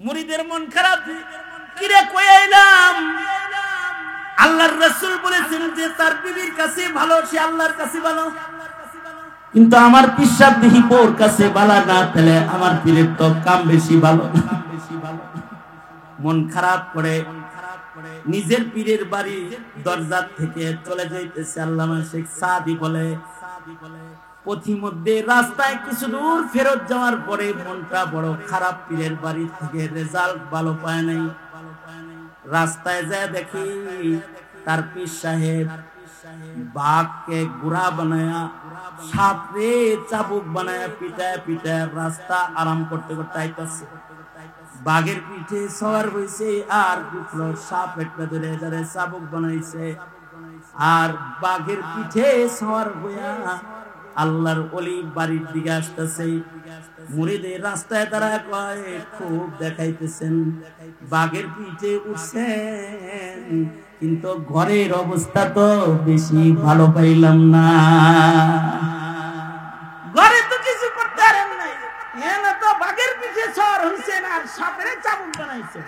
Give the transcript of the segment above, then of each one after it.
মুরিদের মন খারাপ, কিরে কই আইলাম? আল্লাহর রাসূল বলেছেন যে তার বিবির কাছে ভালো, সে আল্লাহর কাছে ভালো। কিন্তু আমার পিসাব দেহি বোর কাছে ভালো না, তাহলে আমার পীরের তো কাম বেশি ভালো। মন খারাপ করে নিজের পীরের বাড়ি দরজা থেকে চলে যাইতেছে। আল্লামা শেখ সাদি বলে, পথিমধ্যে রাস্তায় কিছু দূর ফেরত যাওয়ার পরে মনটা বড় খারাপ, পীরের বাড়ি থেকে রেজাল্ট ভালো পায় নাই। রাস্তায় যায় দেখি তার পীর সাহেব বাঘকে গুড়া বানায়া, সাপরে চাবুক বানায়া পিটায় পিটায় রাস্তা আরাম করতে করতে আইতাছে। বাঘের পিঠে সওয়ার হইছে আর দুটো সাপ একটা ধরে ধরে চাবুক বানাইছে, আর বাঘের পিঠে সওয়ার হইয়া আল্লাহর ওলি বাড়ির দিকে আসতেছে। মুরিদের রাস্তায় তারা কয় খুব দেখাইতেছেন, বাঘের পিঠে উঠছেন, কিন্তু ঘরের অবস্থা তো বেশি ভালো পাইলাম না। ঘরে তো কিছু করতে পারেন নাই, এনে তো বাঘের পিঠে সওয়ার হইছেন আর সাপের চাবুক বানাইছে।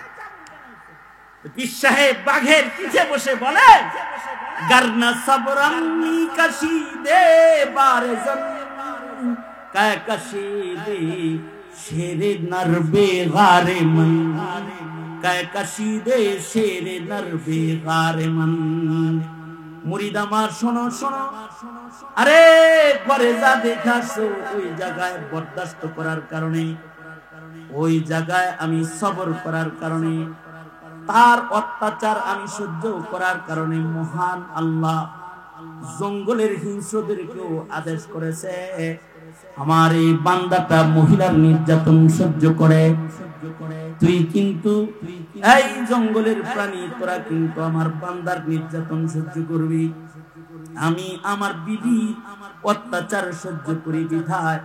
পীর সাহেব বাঘের পিঠে বসে বলে, গরনা সবরানি কশিদে বারজন কায় কশিদে শেরে নরবে গারে মন, কায় কশিদে শেরে নরবে গারে মন। মুরিদ আমার শোনো শোনো, আরে পরে যা দেখাছো ওই জায়গায় বরদাস্ত করার কারণে, ওই জায়গায় আমি সবর করার কারণে, তার অত্যাচার আমি সহ্য করার কারণে মহান আল্লাহ জঙ্গলের হিংস্রদেরকেও আদেশ করেছে আমার এই বান্দাটা মহিলার নির্যাতন সহ্য করে। তুই কিন্তু এই জঙ্গলের প্রাণী, তোরা কিন্তু আমার বান্দার নির্যাতন সহ্য করবি। আমি আমার বিবি অত্যাচার সহ্য করি বিধায়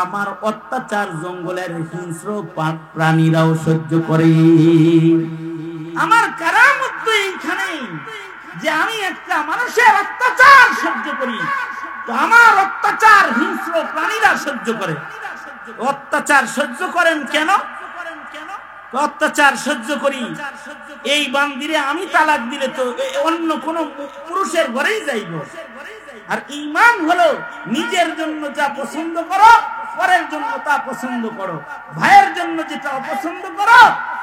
আমার অত্যাচার জঙ্গলের হিংস্র প্রাণীরাও সহ্য করে। আমার কারামত তো এইখানে যে আমি একটা মানুষের অত্যাচার সহ্য করি, তো আমার অত্যাচার হিংস্র প্রাণীরা সহ্য করে। অত্যাচার সহ্য করেন কেন? অত্যাচার সহ্য করি, এই বান্দিরে আমি তালাক দিলে তো অন্য কোন পুরুষের ঘরেই যাইব। আর ঈমান হলো নিজের জন্য যা পছন্দ করো, পরের জন্য তা পছন্দ করো। ভাইয়ের জন্য যেটা অপছন্দ করো,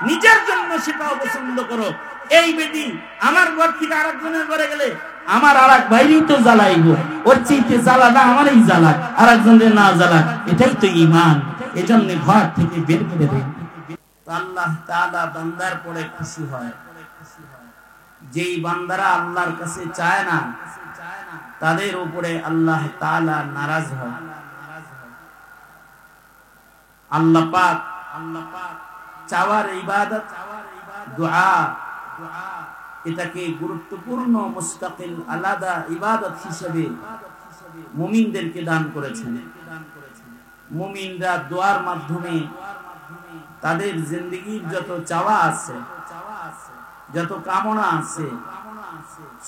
নিজের জন্য সেটা অপছন্দ করো। এই বেদি আমার ঘর থেকে আরেকজনের ঘরে গেলে আমার আরেক ভাইরই তো জ্বালাইব, ওর চাইতে জ্বালা না আমারই জ্বালা, আরেকজনের না জ্বালা, এটাই তো ঈমান। এজন্য ঘর থেকে বের করে দেন। আল্লাহ তাআলা বান্দার পরে খুশি হয়। যেই বান্দারা আল্লাহর কাছে চায় না, তাদের উপরে আল্লাহ তাআলা নারাজ হয়। আল্লাহ পাক চাওয়ার ইবাদত, দুআ, এটাকে গুরুত্বপূর্ণ মুস্তাকিল আলাদা ইবাদত হিসেবে মুমিনদেরকে দান করেছেন। মুমিনরা দোয়ার মাধ্যমে তাদের জিন্দেগীর যত চাওয়া আছে, যত কামনা আছে,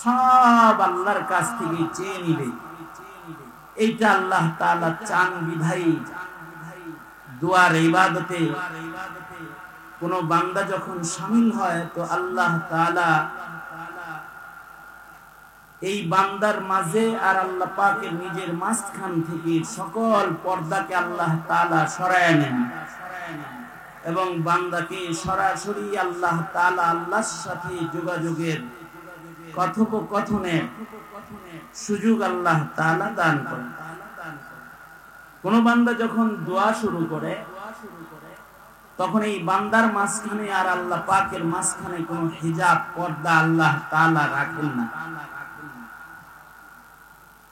সব আল্লাহর কাছ থেকে চেয়ে নিবে। এইটা আল্লাহ তাআলা চান বিধায়ী দোয়ার ইবাদতে কোন বান্দা যখন শামিল হয়, তো আল্লাহ তাআলা এই বান্দার মাঝে আর আল্লাহ পাকের নিজের মাঝখান থেকে সকল পর্দাকে আল্লাহ তাআলা সরায় নেন এবং বান্দাকে সরাসরি আল্লাহ তাআলা আল্লাহর সাথে যোগাযোগের, কথোপকথনের সুযোগ আল্লাহ তাআলা দান করেন। কোন বান্দা যখন দোয়া শুরু করে, তখন এই বান্দার মাঝখানে আর আল্লাহ পাকের মাঝখানে কোন হিজাব, পর্দা আল্লাহ তাআলা রাখেন না।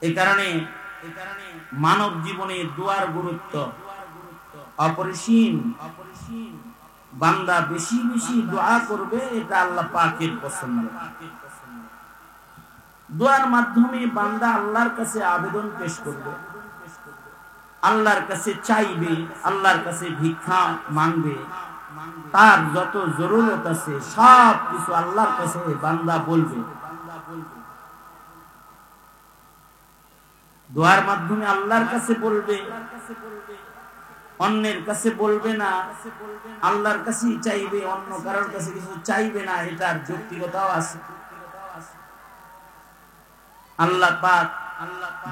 এই কারণে মানব জীবনে দোয়ার গুরুত্ব অপরিসীম। বান্দা বেশি বেশি দোয়া করবে, এটা আল্লাহ পাকের পছন্দ। দোয়ার মাধ্যমে বান্দা আল্লাহর কাছে আবেদন পেশ করবে, আল্লাহর কাছে চাইবে, আল্লাহর কাছে ভিক্ষা মাংবে, তার যত জরুরত আছে সব কিছু আল্লাহর কাছে বান্দা বলবে। দোয়ার মাধ্যমে আল্লাহর কাছে বলবে, অন্যের কাছে বলবে না, আল্লাহর কাছেই চাইবে, অন্য কারোর কাছে কিছু চাইবে না, এটার যৌক্তিকতাও আছে। আল্লাহ পাক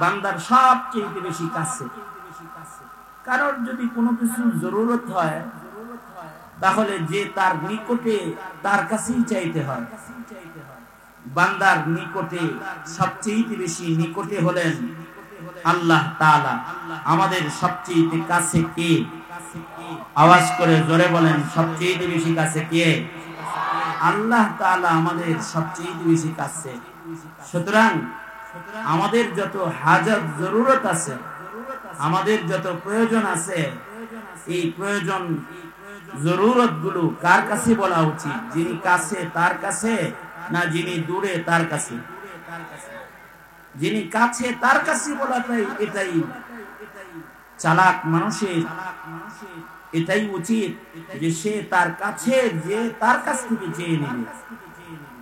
বান্দার সবচেয়ে বেশি কাছে। কারোর যদি কোনো কিছু জরুরত হয় তাহলে যে তার নিকটে তার কাছেই চাইতে হয়। বান্দার নিকটে সবচেয়ে বেশি নিকটে হলেন আল্লাহ তাআলা। আমাদের সবচেয়ে কাছে কে? আওয়াজ করে জোরে বলেন, সবচেয়ে বেশি কাছে কে? আল্লাহ তাআলা আমাদের সবচেয়ে বেশি কাছে। সুতরাং আমাদের যত হাজাত জরুরত আছে, আমাদের যত প্রয়োজন আছে, এই প্রয়োজন জরুরত গুলো কার কাছে বলা উচিত? যিনি কাছে তার কাছে, না যিনি দূরে তার কাছে? যিনি কাছে তার কাছে বলাটাই এটাই চালাক মানুষের, এটাই উচিত যে সে তার কাছে যে তার কাছ থেকে চেয়ে নেবে।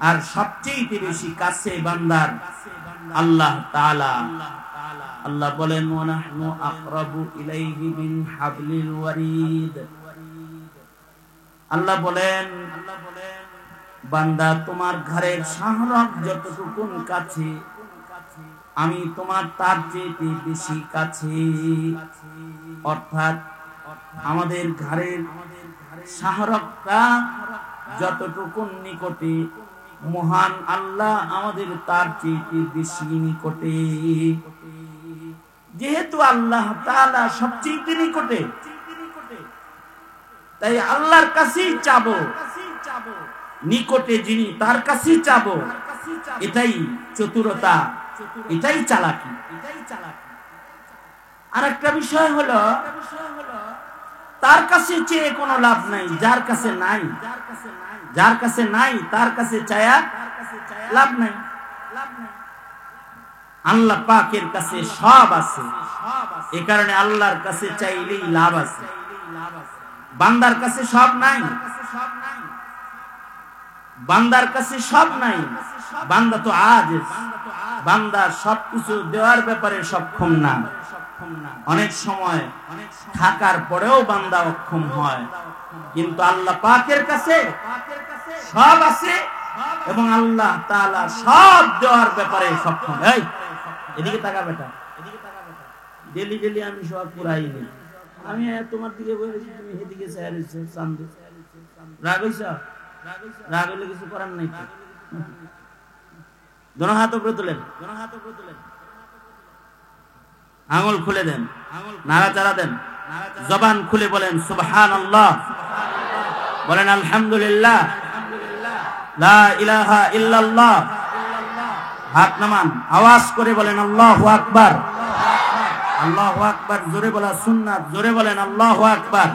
আর সবচেয়ে বেশি কাছে বান্দার আল্লাহ তাআলা। আল্লাহ বলেন, ওয়া নাহনু আকরাবু ইলাইহি মিন হাবলিল ওয়ারিদ। আল্লাহ বলেন, বান্দা তোমার ঘরের শাহরগ যতটুকু কাছে, আমি তোমার তার চেয়ে বেশি কাছে। অর্থাৎ আমাদের ঘরের শাহরগটা যতটুকু নিকটে, মহান আল্লাহ আমাদের তার চেয়ে বেশি নিকটে। যেহেতু আল্লাহ তাআলা সবচেয়ে নিকটে, তাই আল্লাহর কাছেই চাবো। নিকটে যিনি তার কাছেই চাবো, এটাই চতুরতা, এটাই চালাকি। আর একটা বিষয় হলো, তার কাছে চেয়ে কোনো লাভ নাই, যার কাছে নাই। যার কাছে নাই তার কাছে চায়া লাভ নাই। আল্লাহ পাকের কাছে সব আছে, এ কারণে আল্লাহর কাছে চাইলেই লাভ আছে। বান্দার কাছে সব নাই, বান্দার কাছে সব নাই। বান্দা তো আজিজ, বান্দা সবকিছু দেওয়ার ব্যাপারে সক্ষম না। অনেক সময় থাকার পরেও বান্দা অক্ষম হয়, কিন্তু আল্লাহ পাকের কাছে সব আছে এবং আল্লাহ তাআলা সব দেওয়ার ব্যাপারে সক্ষম। এই এদিকে তাকা বেটা, ডেলি ডেলি আমি সব পুরাই নি। আমি তোমার দিকে বলেছি, তুমি এদিকে চাইছো, চান্দে রাগ হইছ? রাগ হইলে কিছু করার নাই। দোনো হাত উপরে তোলেন, আঙুল খুলে দেন, নাড়াচাড়া দেন, জবান খুলে বলেন সুবহানাল্লাহ, বলেন আলহামদুলিল্লাহ, লা ইলাহা ইল্লাল্লাহ। হাত নামান, আওয়াজ করে বলেন আল্লাহু আকবার। আল্লাহু আকবার জোরে বলা সুন্নাত, জোরে বলেন আল্লাহু আকবার।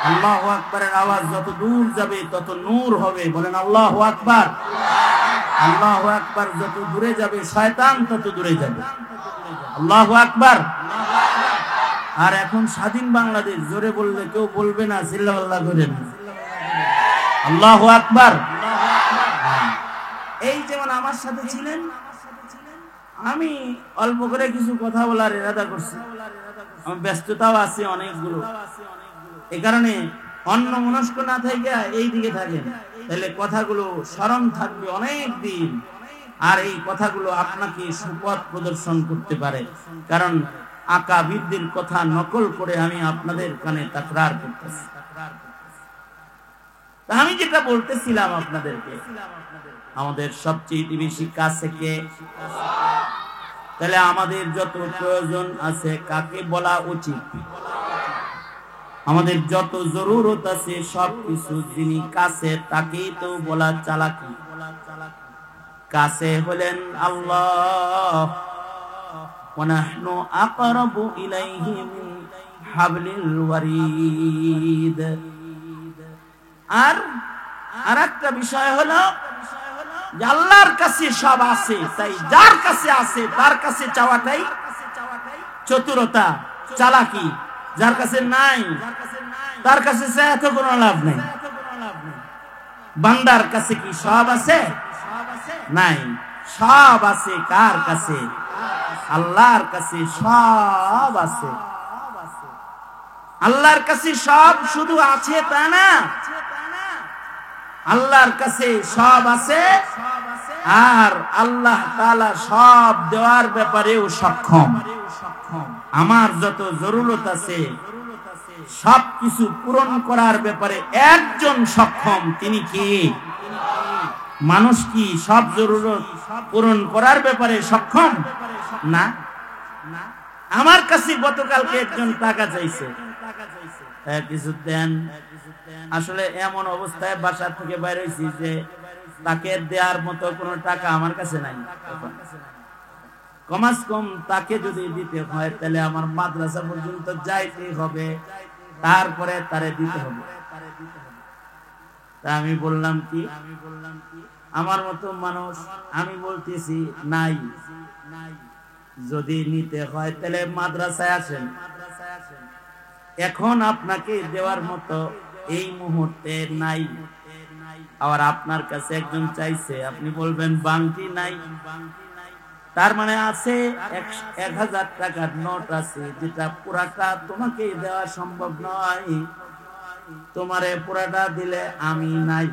আল্লাহু আকবারের আওয়াজ যত দূর যাবে তত নূর হবে, বলেন আল্লাহু আকবার। আল্লাহু আকবার যত দূরে যাবে শয়তান তত দূরে যাবে। আল্লাহু আকবার। আর এখন স্বাধীন বাংলাদেশ, জোরে বললে কেউ বলবে না, চিল্লাল্লাহ করেন আল্লাহু আকবার। এই যেমন আমার সাথে ছিলেন, আমি অল্প করে কিছু কথা বলার ইরাদা করছি। আমার ব্যস্ততাও আছে অনেকগুলো, এই কারণে অন্য মনস্ক না থেকে এই দিকে থাকেন, তাহলে কথাগুলো স্মরণ থাকবে অনেক দিন। আর এই কথাগুলো আপনাকে সুপথ প্রদর্শন করতে পারে, কারণ আকাবিরদের কথা নকল করে আমি আপনাদের কানে তাকরার করতেছি। আমি যেটা বলতেছিলাম আপনাদেরকে, আমাদের সবচেয়ে বেশি কাছে কে? তাহলে আমাদের যত প্রয়োজন আছে কাকে বলা উচিত? আমাদের যত জরুরত আছে সবকিছু যিনি কাছে তাকেই তো বলা চালাকি। কাছে হলেন আল্লাহ, ওয়া নাহনু আকরাবু ইলাইহি মিন হাবলিল ওয়ারিদ। আর আরেকটা বিষয় হলো যে আল্লাহর কাছে সব আছে, তাই যার কাছে আছে তার কাছে চাওয়াটাই চতুরতা, চালাকি। যার কাছে নাই তার কাছে চাইতে তো কোনো লাভ নেই। বান্দার কাছে কি সব আছে? নাই। সব আছে কার কাছে? আল্লাহর কাছে সব আছে। আল্লাহর কাছে সব শুধু আছে তা না, আল্লাহর কাছে সব আছে, আর আল্লাহ তাআলা সব দেওয়ার ব্যাপারেও সক্ষম। আমার যত জরুরত আছে সবকিছু পূরণ করার ব্যাপারে একজন সক্ষম, তিনি কি? মানুষ কি সব জরুরত পূরণ করার ব্যাপারে সক্ষম না? আমার কাছে গতকালকে একজন টাকা চাইছে, কিছু দেন। আসলে এমন অবস্থায় বাসা থেকে বাইরে হয়েছি যে তাকে দেওয়ার মতো কোনো টাকা আমার কাছে নাই। কমাস কম তাকে যদি দিতে হয় তাহলে আমার মাদ্রাসা পর্যন্ত যাইতে হবে, তারপরে তারে দিতে হবে। তা আমি বললাম কি, আমার মতো মানুষ, আমি বলতেছি নাই, যদি নিতে হয় তাহলে মাদ্রাসায় আসেন। এখন আপনাকে দেওয়ার মতো এই মুহূর্তে নাই, আবার আপনার কাছে একজন চাইছে, আপনি বলবেন বাংটি নাই, তার মানে আছে 1000 টাকার নোট আছে, যেটা পুরাটা তোমাকে দেওয়া সম্ভব নয়, তোমারে পুরাটা দিলে আমি নাই,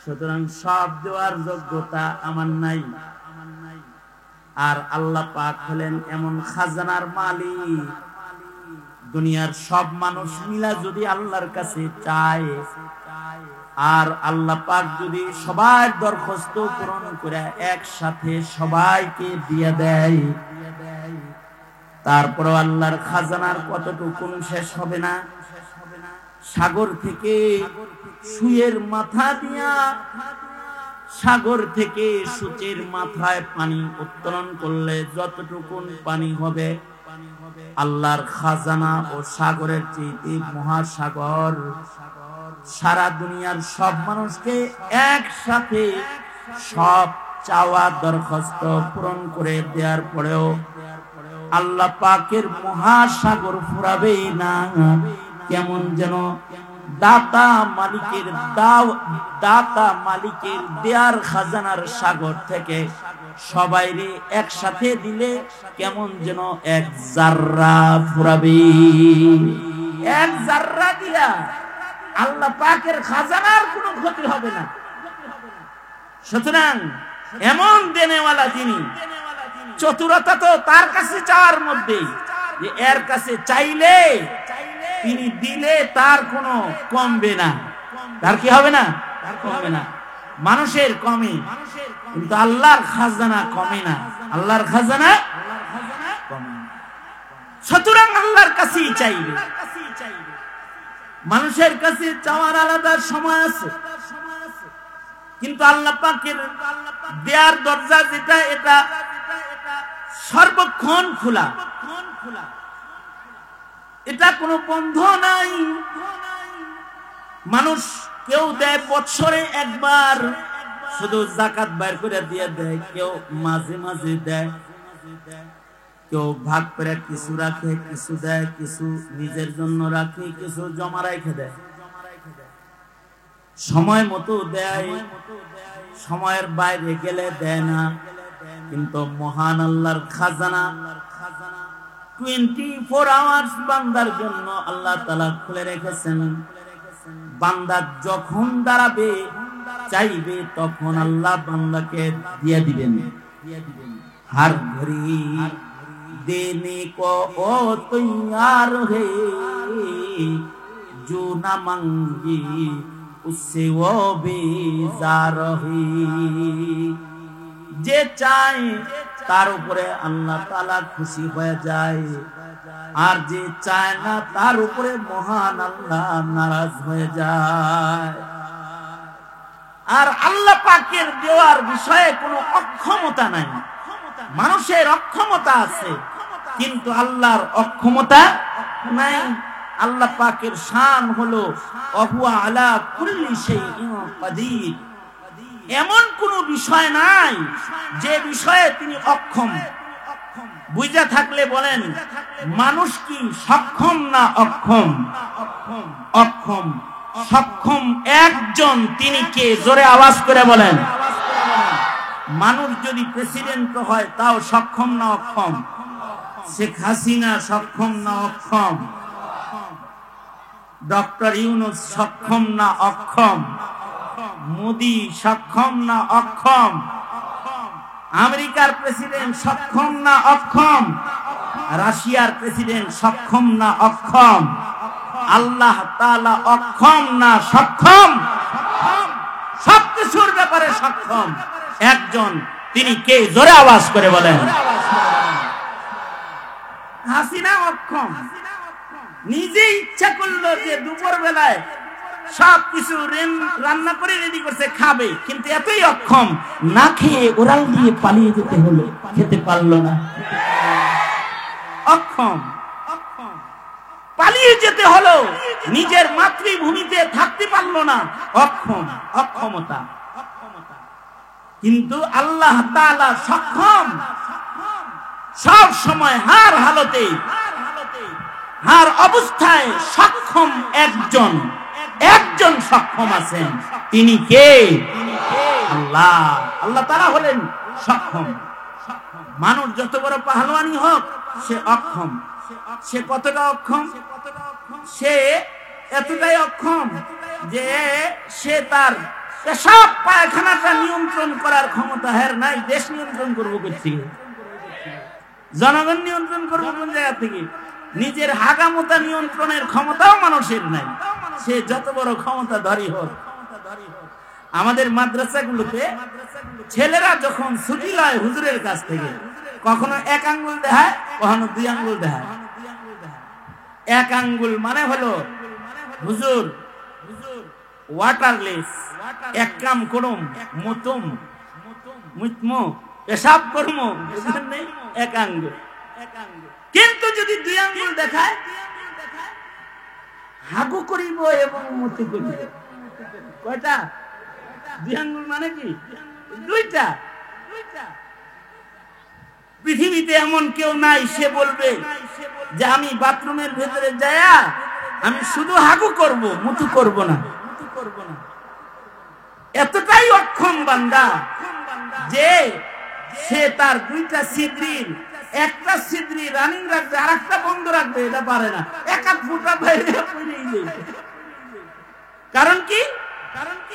সুতরাং সব দেওয়ার যোগ্যতা আমার নাই। আর আল্লাহ পাক হলেন এমন খাজানার মালিক, দুনিয়ার সব মানুষ মিলা যদি আল্লাহর কাছে চায়, আর আল্লাহ পাক যদি সবার দরখাস্ত পূরণ করে একসাথে সবাইকে দিয়ে দেয়, তারপরে আল্লাহর খাজানার কতটুকু শেষ হবে না? সাগর থেকে সুয়ের মাথা দিয়া, সাগর থেকে সূচের মাথায় পানি উত্তোলন করলে যতটুকু পানি হবে, আল্লাহর খাজানা ও সাগরের চেয়ে মহাসাগর সারা দুনিয়ার সব মানুষকে একসাথে সব চাওয়া দরখাস্ত পূরণ করে দেওয়ার পরেও আল্লাহ পাকের মহাসাগর ফুরাবেই না। কেমন যেন দাতা মালিকের দেয়ার খাজানার সাগর থেকে সবাইরে একসাথে দিলে কেমন যেন এক জাররা ফুরাবে। এক জাররা দিয়া আল্লাহ পাকের খাজানার কোনো ক্ষতি হবে না। সুতরাং এমন দেনেওয়ালা যিনি, চতুরতা তো তার কাছে চাওয়ার মধ্যে, যে এর কাছে চাইলে তিনি দিলে তার কোনো কমবে না, তার কি হবে না? তার কমবে না। মানুষের কমে, কিন্তু আল্লাহর খাজানা কমে না, আল্লাহর খাজানা কমে না। সুতরাং আল্লাহর কাছেই চাইবে। মানুষের কাছে চাওয়ার আলাদা সময় আছে, কিন্তু আল্লাহ পাকের দেয়ার দরজা যেটা, এটা সর্বক্ষণ খোলা, এটা কোনো বন্ধ নাই। মানুষ কেউ দেয় বছরে একবার, শুধু যাকাত বাইর করে দিয়ে দেয়, কেউ মাঝে মাঝে দেয়, কেউ ভাগ করে কিছু রাখে, কিছু দেয়, কিছু নিজের জন্য রাখে, কিছু জমা রেখে দেয়। সময় মতো দেয়, সময়ের বাইরে গেলে দেয় না। কিন্তু মহান আল্লাহর খাজানা 24 আওয়ার্স বান্দার জন্য আল্লাহ তাআলা খুলে রেখেছেন। বান্দা যখন দাঁড়াবে চাইবে তখন আল্লাহ বান্দাকে দিয়ে দিবেন। हर घड़ी देने को ओ तैयार है, जो न मांगी उससे वो बेजार है। যে চায় তার উপরে আল্লাহ তাআলা খুশি হয়ে যায়, আর যে চায় না তার উপরে মহান আল্লাহ নারাজ হয়ে যায়। আর আল্লাহ পাকের দেওয়ার বিষয়ে কোনো অক্ষমতা নাই। মানুষের অক্ষমতা আছে, কিন্তু আল্লাহর অক্ষমতা নাই। আল্লাহ পাকের শান হলো ওয়া আলা কুল্লি শাইইন কাদির। এমন কোন বিষয় নাই যে বিষয়ে তিনি অক্ষম। বুঝা থাকলে বলেন, মানুষ কি সক্ষম না অক্ষম? অক্ষম। সক্ষম একজন, তিনি কে? জোরে আওয়াজ করে বলেন। মানুষ যদি প্রেসিডেন্ট হয় তাও সক্ষম না অক্ষম? শেখ হাসিনা সক্ষম না অক্ষম? ডক্টর ইউনূস সক্ষম না অক্ষম? মোদি সক্ষম না অক্ষম? আমেরিকার প্রেসিডেন্ট সক্ষম না অক্ষম? রাশিয়ার প্রেসিডেন্ট সক্ষম না অক্ষম? আল্লাহ তাআলা অক্ষম না সক্ষম? সবকিছুর ব্যাপারে সক্ষম একজন, তিনি কে? জোরে আওয়াজ করে বলেন। হাসিনা অক্ষম, নিজে ইচ্ছা করলো যে দুপুর বেলায় সবকিছু রান্না করে রেডি করছে, খাবে, কিন্তু এতই অক্ষম, না খেয়ে ওরাল দিয়ে পালিয়ে যেতে হলো, খেতে পারলো না। অক্ষম, পালিয়ে যেতে হলো, নিজের মাতৃভূমিতে থাকতে পারলো না। অক্ষম, অক্ষমতা। কিন্তু আল্লাহ তাআলা সক্ষম, সব সময় হার হালতে, হার অবস্থায় সক্ষম একজন, একজন সক্ষম আছেন। তিনি কে? আল্লাহ। আল্লাহ তাআলা হলেন সক্ষম। মানুষ যত বড় পাহলওয়ানি হোক, সে অক্ষম। সে কতটা অক্ষম? সে এতটাই অক্ষম যে সে তার পেশাব পায়খানাটা নিয়ন্ত্রণ করার ক্ষমতা হের নাই। দেশ নিয়ন্ত্রণ করবো করছি, জনগণ নিয়ন্ত্রণ করবো কোন জায়গা থেকে? নিজের হাগামতা নিয়ন্ত্রণের ক্ষমতাও মানুষের নাই, সে যত বড় ক্ষমতাধারী হোক। আমাদের মাদ্রাসাগুলোতে ছেলেরা যখন ছুটি লয় হুজুরের কাছ থেকে, কখনো এক আঙ্গুল দেখায়, কখনো দুই আঙ্গুল দেখায়। এক আঙ্গুল মানে হলো হুজুর ওয়াটারলেস, এক কাম করুম মতুম মুতমো পেশাব করমো, এক আঙ্গুল। কিন্তু যদি দুই আঙ্গুল দেখায়, হাগু করিব এবং মতু করিব। কয়টা? দুই আঙ্গুল মানে কি? দুইটা। পৃথিবীতে এমন কেউ নাই সে বলবে যে আমি বাথরুমের ভেতরে যায়া আমি শুধু হাগু করব, মুতু করব না। এতটাই অক্ষম বান্দা যে সে তার দুইটা ছিদ্রির একটা ছিদ্রি রানিং রাখবে আর একটা বন্ধ রাখবে, এটা পারে না। এক হাত ফুটা বাইরে পড়ে যায়। কারণ কি?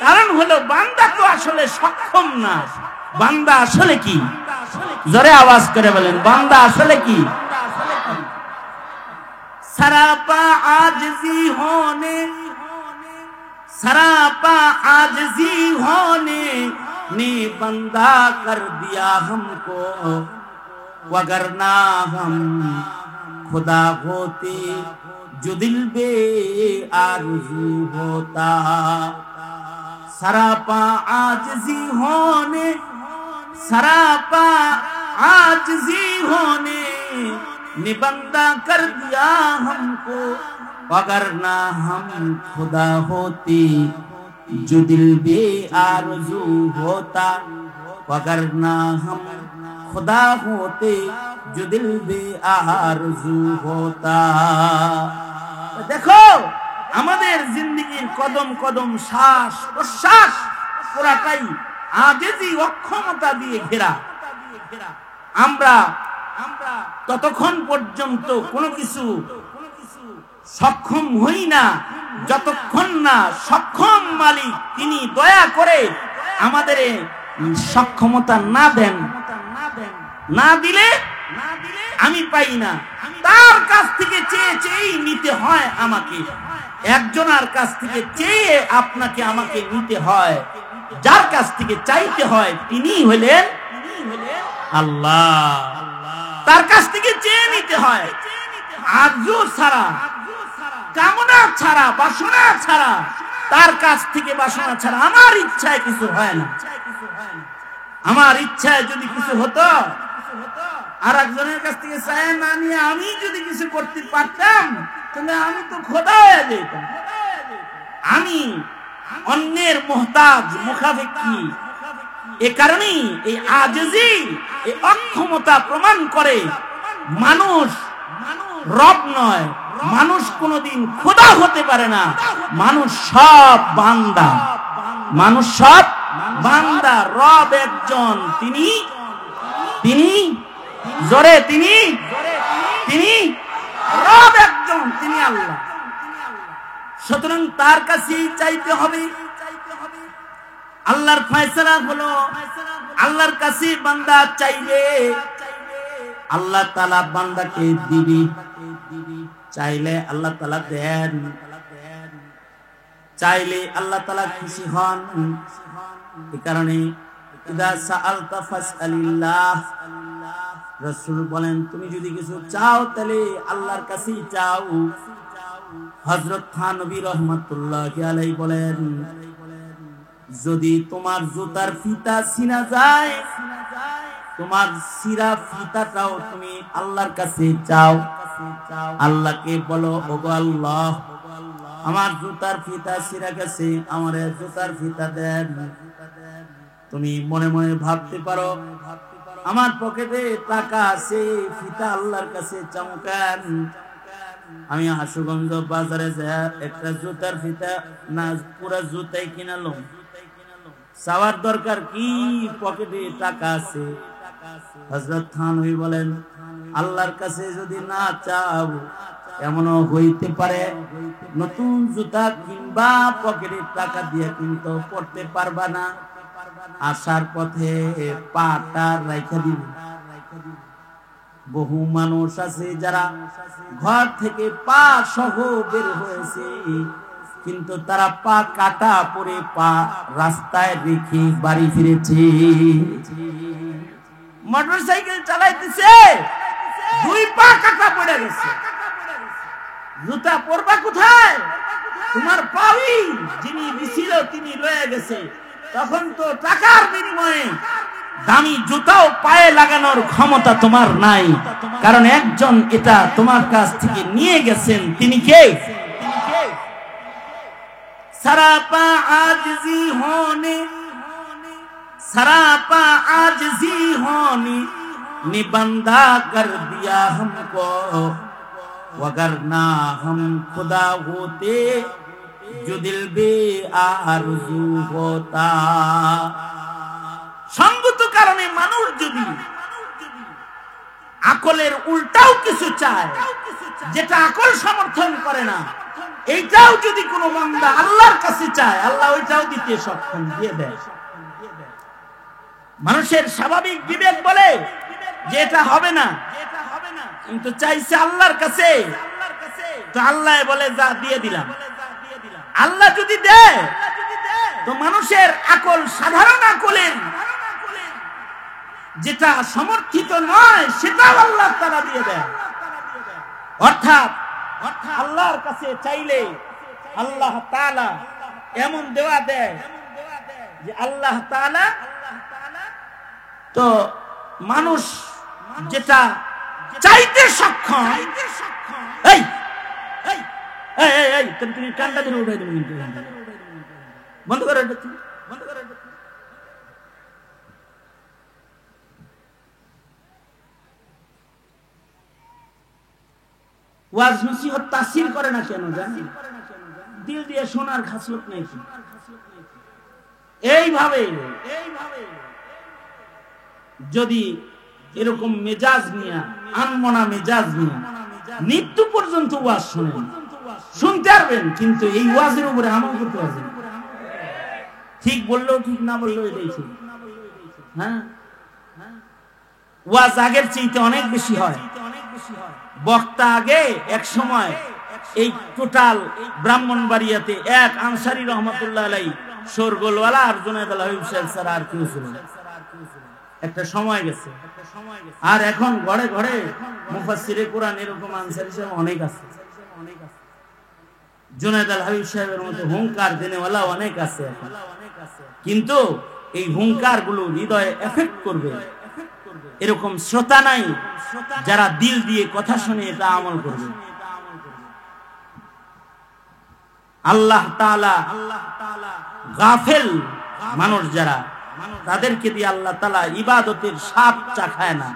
কারণ হলো বান্দা তো আসলে সক্ষম না। বান্দা আসলে কি? জোরে আওয়াজ করে বলেন, বান্দা আসলে কি? सरापा आजिज़ी होने, सरापा आजिज़ी होने ने बंदा कर दिया हमको, वगरना हम खुदा होते जो दिल बे आरज़ू होता। सरापा आजिज़ी होने, सरापा आजिज़ी होने ने बंदा कर दिया हमको, वगरना हम खुदा होते जो दिल बे आरज़ू होता। वगरना हम खुदा होते जो दिल बे आरज़ू होता। देखो আমাদের জিন্দেগির কদম কদম শ্বাস প্রশ্বাস পুরাটাই আজেজি অক্ষমতা দিয়ে ঘেরা। আমরা ততক্ষণ পর্যন্ত কোনো কিছু সক্ষম হই না যতক্ষণ না সক্ষম মালিক তিনি দয়া করে আমাদের সক্ষমতা না দেন। না দিলে আমি পাই না। তার কাছ থেকে চেয়ে চেয়েই নিতে হয় আমাকে। একজনের কাছ থেকে চেয়ে আপনাকে আমাকে নিতে হয়। যার কাছ থেকে চাইতে হয় তিনি হলেন আল্লাহ। তার কাছ থেকে চেয়ে নিতে হয়। আরজু ছাড়া, কামনা ছাড়া, বাসনা ছাড়া, তার কাছ থেকে বাসনা ছাড়া আমার ইচ্ছায় কিছু হয় না। আমার ইচ্ছায় যদি কিছু হতো, আর একজনের কাছ থেকে চাই না নিয়ে আমি যদি কিছু করতে পারতাম, তাহলে আমি তো খোদা হয়ে যেতাম। আমি অন্যের মুহতাজ, মুখাপেক্ষী। এ কারণেই এই আজিজি, এই অক্ষমতা প্রমাণ করে মানুষ রব নয়, মানুষ কোনোদিন খোদা হতে পারে না। মানুষ সব বান্দা, মানুষ সব বান্দা। রব একজন, তিনি জোরে তিনি রব একজন, তিনি আল্লাহ। সুতরাং তার কাছেই চাইতে হবে। আল্লাহর ফয়সালা হলো আল্লাহর কাছে বান্দা চাইলে আল্লাহ তাআলা বান্দাকে দিবি, চাইলে আল্লাহ তাআলা দেন, চাইলে আল্লাহ তাআলা খুশি হন। এই কারণে ইদা সাআলতা ফাসআলিল্লাহ, রাসূল বলেন তুমি যদি কিছু চাও তাহলে আল্লাহর কাছেই চাও। হযরত থানবী রাহমাতুল্লাহি আলাইহি বলেন যদি তোমার জুতার ফিতা ছিঁড়া যায়, তোমার ছিঁড়া ফিতাটাও তুমি আল্লাহর কাছে চাও। আল্লাহকে বলো ওগো আল্লাহ আমার জুতার ফিতা ছিঁড়া গেছে, আমার জুতার ফিতা দেন। তুমি মনে মনে ভাবতে পারো আমার পকেটে টাকা আছে, ফিতা আল্লাহর কাছে চাও কেন? আমি আশুগঞ্জ বাজারে যাই একটা জুতার ফিতা না পুরা জুতাই কিনালাম, চাওয়ার দরকার কি? পকেটে টাকা আছে। হযরত থানবী বলেন আল্লাহর কাছে যদি না চাও এমনও হইতে পারে নতুন জুতা কিংবা পকেটে টাকা দিয়ে কিন্তু পড়তে পারবা না, আসার পথে পাটা রাইখা দিবে। বহু মানুষ আছে যারা ঘর থেকে পা সহ বের হয়েছে কিন্তু তারা পা কাটা পরে পা রাস্তায় রেখে বাড়ি ফিরেছে। মোটরসাইকেল চালাইতেছে দুই পা কাটা পড়ে গেছে, জুতা পরবা কোথায়? তোমার পাই যিনি দিছিল তিনি রয়ে গেছে। তখন তো টাকার বিনিময়ে দামি জুতাও পায়ে লাগানোর ক্ষমতা তোমার নাই, কারণ একজন এটা তোমার কাছ থেকে নিয়ে গেছেন। তিনি কে? सरापा आजिजी होने, सरापा आजिजी होने ने बंदा कर दिया हमको, वगरना हम खुदा होते जो दिल बे आरज़ू होता। संगत कारणे मानुष যদি আকলের উল্টাও কিছু চায় যেটা আকল সমর্থন করে না, এইটাও যদি কোনো বান্দা আল্লাহর কাছে চায় আল্লাহ ওইটাও দিতে সক্ষম, দিয়ে দেয়। মানুষের স্বাভাবিক বিবেক বলে যে এটা হবে না, কিন্তু চাইছে আল্লাহর কাছে, তো আল্লাহ বলে যা দিয়ে দিলাম। আল্লাহ যদি দেয় তো মানুষের আকল সাধারণ আকলের যেটা সমর্থিত নয় সেটাও আল্লাহ তাআলা দিয়ে দেয়। অর্থাৎ আল্লাহর কাছে চাইলে আল্লাহ তাআলা এমন দেওয়া দেয় যে আল্লাহ তাআলা তো মানুষ যেটা চাইতে সক্ষম। এই এই এই এই তুমি কান্না ধরে উঠাই দেবে, বন্ধ করে বন্ধ করে। ওয়াজ নসিহত তাসির করে না কেন জানেন? দিল দিয়ে শোনার খাসলত নেই। এইভাবে যদি এরকম মেজাজ নিয়ে আনমনা মেজাজ নিয়ে মৃত্যু পর্যন্ত ওয়াজ শুনেন, শুনতে পারবেন, কিন্তু এই ওয়াজের উপরে আমল করতে পারবেন। ঠিক বললেও ঠিক, না বললেও এটাই ঠিক। হ্যাঁ, ওয়াজ আগের চাইতে অনেক বেশি হয়। বক্তা আগে এক সময় এই টোটাল ব্রাহ্মণবাড়িয়াতে এক আনসারী রহমতুল্লাহ আলাই, শোরগোলওয়ালা আর জুনায়েদ আল হাবিব সাহেব ছাড়া আর কেউ ছিল না। একটা সময় গেছে, আর এখন ঘরে ঘরে মুফাসসিরে কোরআন এরকম আনসারী সাহেব অনেক আছে। জুনায়েদ আল হাবিব সাহেবের মতো হুঙ্কার দেনেওয়ালা অনেক আছে, কিন্তু এই হুঙ্কার গুলো হৃদয়ে এফেক্ট করবে এরকম শ্রোতা নাই যারা দিল দিয়ে কথা শুনে এটা আমল করবে। আল্লাহ তাআলা গাফেল মানুষ যারা, তাদেরকে দিয়ে আল্লাহ তাআলা ইবাদতের স্বাদ চাখায় না।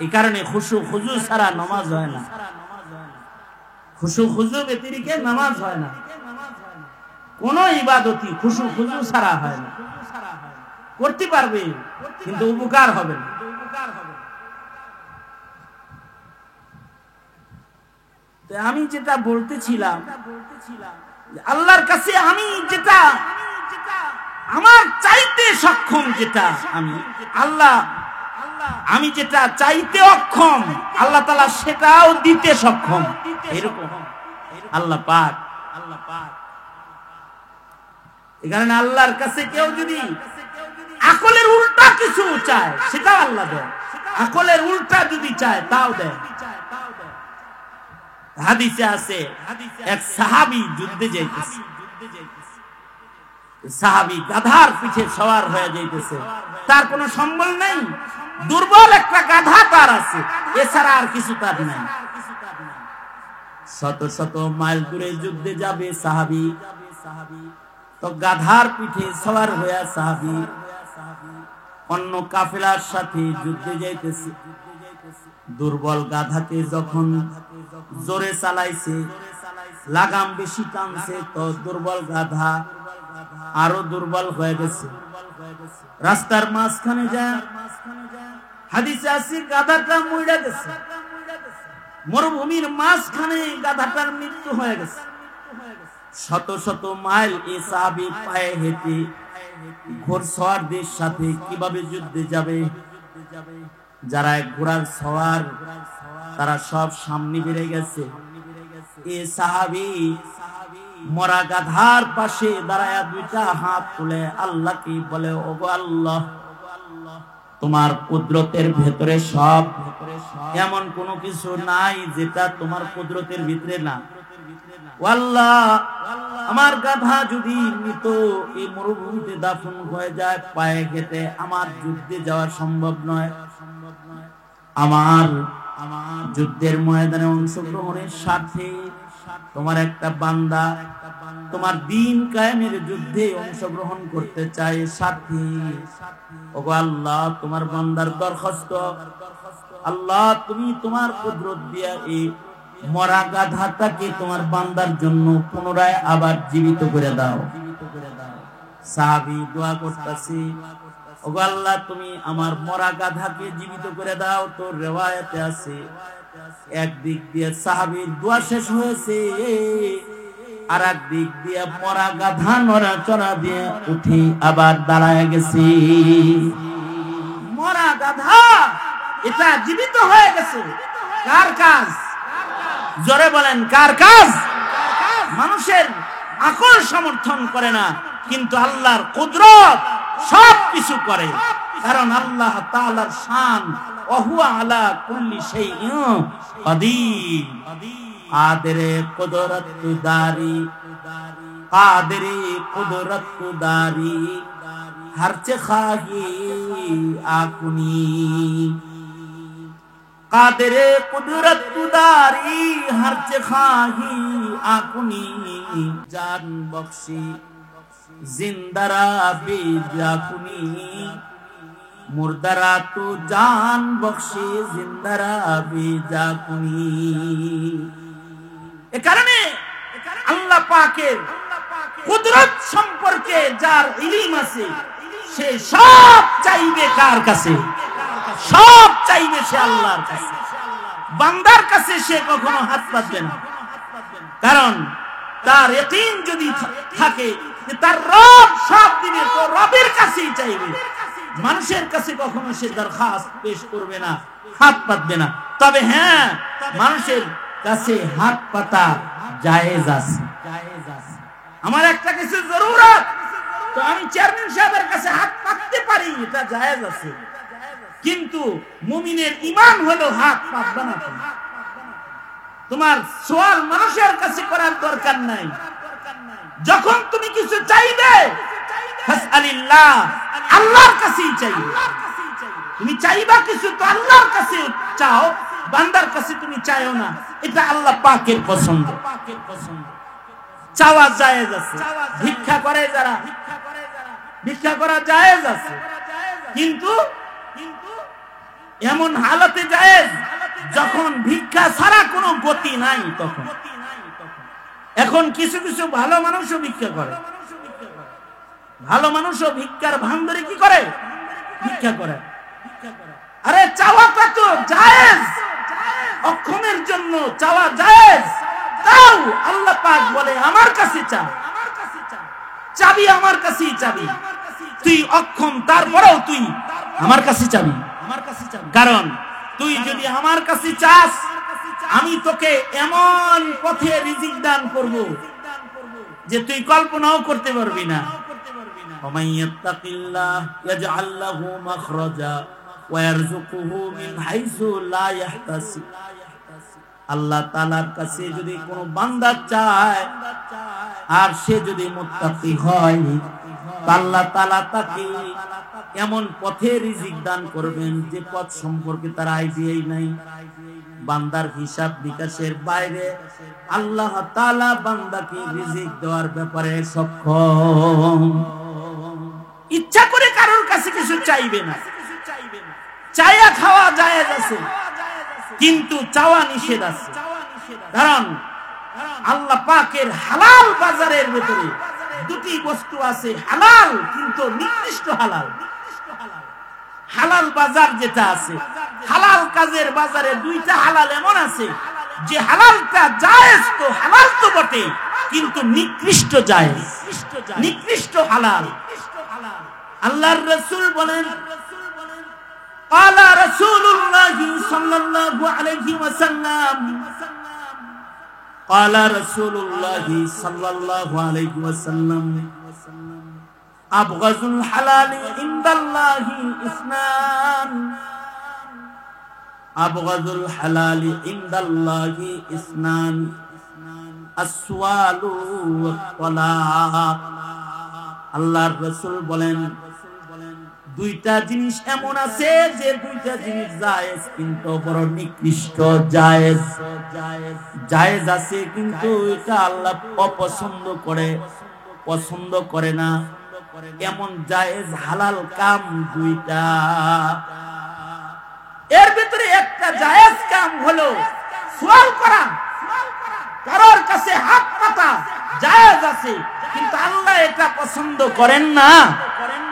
এই কারণে খুশু খুজু ছাড়া নামাজ হয় না, খুশু খুজু ব্যতিরেকে নামাজ হয় না। কোন ইবাদতই খুশু খুজু ছাড়া হয় না। করতে পারবে কিন্তু উপকার হবে না। আমি যেটা বলতেছিলাম আল্লাহর কাছে আমি যেটা আমার চাইতে সক্ষম, যেটা আমি যেটা চাইতে অক্ষম, আল্লাহ তাআলা সেটাও দিতে সক্ষম। এরকম আল্লাহ পাক। এই কারণে আল্লাহর কাছে কেউ যদি আকলের উল্টা কিছু চায় সেটাও আল্লাহ দেয়, আকলের উল্টা যদি চায় তাও দেয়। হাদিসে আছে এক সাহাবী যুদ্ধে যাইতেছে, সাহাবী গাধার পিঠে সওয়ার হয়ে যাইতেছে, তার কোনো সম্বল নেই, দুর্বল একটা গাধা তার আছে, এছাড়া আর কিছু তার নাই। শত শত মাইল দূরে যুদ্ধে যাবে সাহাবী, তো গাধার পিঠে সওয়ার হয়ে সাহাবী অন্য কাফেলার সাথে যুদ্ধে যাইতেছে। দুর্বল গাধাকে যখন জোরে চালাইছে, লাগাম বেশি টানছে, তো দুর্বল গাধা আরো দুর্বল হয়ে গেছে। রাস্তার মাঝখানে যায়, হাদিসে আছে গাধাটা মরে গেছে, মরুভূমির মাঝখানে গাধাটার মৃত্যু হয়ে গেছে। শত শত মাইল এ সাহাবী পায়ে হেঁটে ঘোড়সওয়ারদের সাথে কিভাবে যুদ্ধে যাবে। যারা ঘোড়ার সওয়ার তারা সব সামনে বেড়ে গেছে। এ সাহাবী মরা গাধার পাশে দাঁড়ায়া দুইটা হাত তুলে আল্লাহকে বলে, ওগো আল্লাহ, তোমার কুদরতের ভেতরে সব, এমন কোনো কিছু নাই যেটা তোমার কুদরতের ভিতরে না। আল্লাহ, আমার গাধা যদি মৃত এই মরুভূমিতে দাফন হয়ে যায়, পায়ে হেঁটে আমার যুদ্ধে যাওয়া সম্ভব নয়। আমার যুদ্ধের ময়দানে অংশগ্রহণের সাথে তোমার একটা বান্দা তোমার দিন কায়েমের যুদ্ধে অংশগ্রহণ করতে চায় সাথী। ওগো আল্লাহ, তোমার বান্দার দরখাস্ত, আল্লাহ তুমি তোমার কুদরত দিয়া এই মরা গাধাটাকে তোমার বান্দার জন্য পুনরায় আবার জীবিত করে দাও। সাহাবী দোয়া করতেছে, ওগো আল্লাহ তুমি আমার মরা গাধাকে জীবিত করে দাও। তো রিওয়ায়াতে আছে একদিক দিয়ে সাহাবীর দোয়া শেষ হয়েছে, আর এক দিক দিয়ে মরা গাধা নড়াচড়া দিয়ে উঠে আবার দাঁড়ায় গেছে। মরা গাধা এটা জীবিত হয়ে গেছে। কার কাজ? জোরে বলেন, কার কাজ? মানুষের আকল সমর্থন করে না, কিন্তু আল্লাহর কুদরত সব কিছু করে। কারণ আল্লাহ তাআলার শান ওহুয়া আলা কুল্লি শাইইন কাদির। কাদেরে কুদরত দারি, কাদেরে কুদরত দারি, हर चे खाही आकुनी कादरे कुदरत कुदारी हर चे खाही आकुनी जान बख्शी जिंदरा बेजाकुनी मुर्दरा तो जान बख्शी जिंदरा बेजाकुनी। ए कारणे अल्लाह पाकेर कुदरत सम्पर्के जार इलिम आछे से सब चाइबे कार काछे? सब चाइबे से आल्लाहर काछे। बान्दार काछे से कखनो हाथ पातबे ना, कारण तार यकीन यदि थाके जे तार रब सब दिबे तो रबेर काछेई चाइबे। मानुषेर काछे कखनो से दरखास्त पेश करबे ना, हाथ पातबे ना। तबे हाँ, मानुषेर काछे हाथ पाता जायेज आछे। আমার একটা কিছু জরুরত, তো আমি চেয়ারম্যান সাহেবের কাছে হাত পাততে পারি, এটা জায়েজ আছে। কিন্তু মুমিনের ঈমান হলো হাত পাতবে না। তোমার সওয়াল মানুষের কাছে করার দরকার নাই। যখন তুমি কিছু চাইবে ফাসআলিল্লাহ, আল্লাহর কাছেই চাইবে। তুমি চাইবা কিছু তো আল্লাহর কাছে চাও, বান্দার কাছে তুমি চাইও না। এটা আল্লাহ পাকের পছন্দ। চাওয়া জায়েজ আছে, ভিক্ষা করে যারা, ভিক্ষা করা জায়েজ আছে, কিন্তু এমন হালতে জায়েজ যখন ভিক্ষা ছাড়া কোনো গতি নাই। তখন এখন কিছু কিছু ভালো মানুষও ভিক্ষা করে, ভালো মানুষও ভিক্ষার ভান ধরে কি করে? ভিক্ষা করে। আরে চাওয়াটা তো জায়েজ, অক্ষমের জন্য চাওয়া জায়েজ, তাও আল্লাহ পাক বলে আমার কাছে চা, চাবি আমার কাছেই চাবি। তুই অক্ষম, তারপরেও তুই আমার কাছে চাবি। কারণ তুই যদি আমার কাছে চাস, আমি তোকে এমন পথে রিজিক দান করব যে তুই কল্পনাও করতে পারবি না। ومن يتق الله يجعل له مخرجا ويرزقه من حيث لا يحتسب। আল্লাহ তাআলার কাছে যদি কোনো বান্দা চায় আর সে যদি মুত্তাকি হয়, আল্লাহ তাআলা তাকে এমন পথে রিজিক দান করবেন যে পথ সম্পর্কে তার আইডিয়াই নাই। বান্দার হিসাব নিকাশের বাইরে আল্লাহ তাআলা বান্দাকে রিজিক দেওয়ার ব্যাপারে সক্ষম। ইচ্ছা করে কারোর কাছে কিছু চাইবে না, চাইয়া খাওয়া জায়েজ আছে, কিন্তু চাওয়া নিষেধ আছে। কারণ আল্লাহ পাকের হালাল বাজারের ভিতরে দুটি বস্তু আছে, হালাল কিন্তু নিকৃষ্ট হালাল। হালাল বাজার যেটা আছে, হালাল কাজের বাজারে দুইটা হালাল এমন আছে যে হালালটা জায়েজ, তো হালাল তো বটে, কিন্তু নিকৃষ্ট জায়েজ, নিকৃষ্ট হালাল। আল্লাহর রাসূল বলেন, قال رسول الله صلى الله عليه وسلم قال رسول الله صلى الله عليه وسلم أبغض الحلال عند الله اثنان أبغض الحلال عند الله اثنان السؤال والطلاق। আল্লাহর রাসূল বলেন, দুইটা জিনিস এমন আছে যে দুইটা জিনিস জায়েজ কিন্তু বড় নিকৃষ্ট। জায়েজ জায়েজ আছে কিন্তু এটা আল্লাহ অপছন্দ করে, পছন্দ করে না। এমন জায়েজ হালাল কাম দুইটা। এর ভিতরে একটা জায়েজ কাম হলো সওয়াল করা, কারোর কাছে হাত পাতা জায়েজ আছে, কিন্তু আল্লাহ এটা পছন্দ করেন না,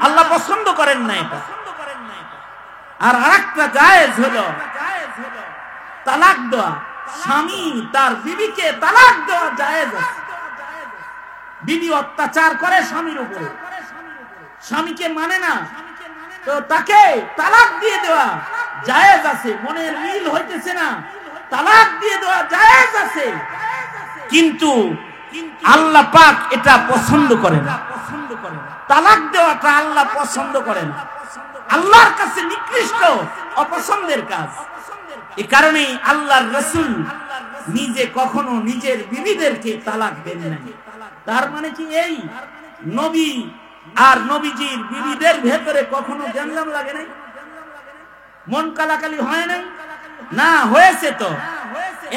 আল্লাহ পছন্দ করেন না এটা। আর আরেকটা জায়েজ হলো তালাক দেওয়া। স্বামী তার বিবিকে তালাক দেওয়া জায়েজ আছে। বিবি অত্যাচার করে স্বামীর উপরে, স্বামীকে মানে না, তো তাকে তালাক দিয়ে দেওয়া জায়েজ আছে। মনের মিল হইতেছে না, তালাক দিয়ে দেওয়া জায়েজ আছে, কিন্তু আল্লাহ পাক এটা পছন্দ করেন না। তালাক দেওয়াটা আল্লাহ পছন্দ করেন, আল্লাহর কাছে নিকৃষ্ট, অপছন্দের কাজ। এ কারণেই আল্লাহর রাসূল নিজে কখনো নিজের বিবিদেরকে তালাক দেন নাই। তার মানে কি এই নবী আর নবীজির বিবিদের ভেতরে কখনো গ্যাঞ্জাম লাগে নাই? মন কালাকালি হয় নাই? না, হয়েছে তো।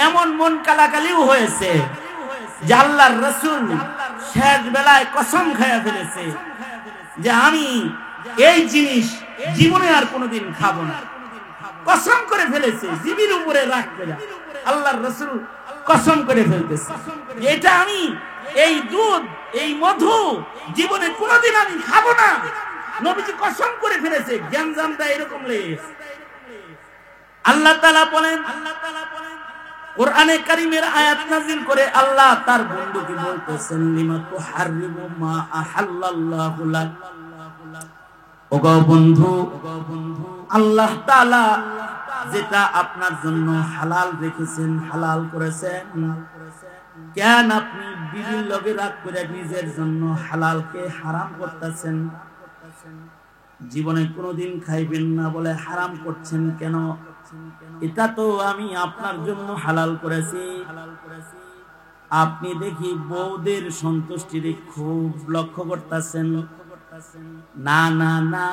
এমন মন কালাকালিও হয়েছে যে আল্লাহর রাসূল শেষ বেলায় কসম খেয়ে ফেলেছে যে আমি এই জিনিস জীবনে আর কোনোদিন খাবো না। কসম করে ফেলেছে, জীবের উপরে রাগ করে আল্লাহর রাসূল কসম করে ফেলতেছে, এটা আমি এই দুধ, এই মধু জীবনে কোনোদিন আমি খাবো না। নবীজি কসম করে ফেলেছে। গ্যাঞ্জামটা এরকম লেগেছে। আল্লাহ তাআলা বলেন, কোরআনে কারীমের আয়াত নাযিল করে আল্লাহ তার বন্ধুকে বলতেছেন, লিমা তুহাররিমু মা আহাল্লাল্লাহু লাক। ওগো বন্ধু, আল্লাহ তাআলা যেটা আপনার জন্য হালাল রেখেছেন, হালাল করেছেন, কেন আপনি বিবির লগে রাগ করে নিজের জন্য হালালকে হারাম করতেছেন? জীবনে কোনোদিন খাইবেন না বলে হারাম করছেন কেন? এটা তো আমি আপনার জন্য হালাল করেছি। আপনি দেখি বউদের সন্তুষ্টির খুব লক্ষ্য করতেছেন। না না না,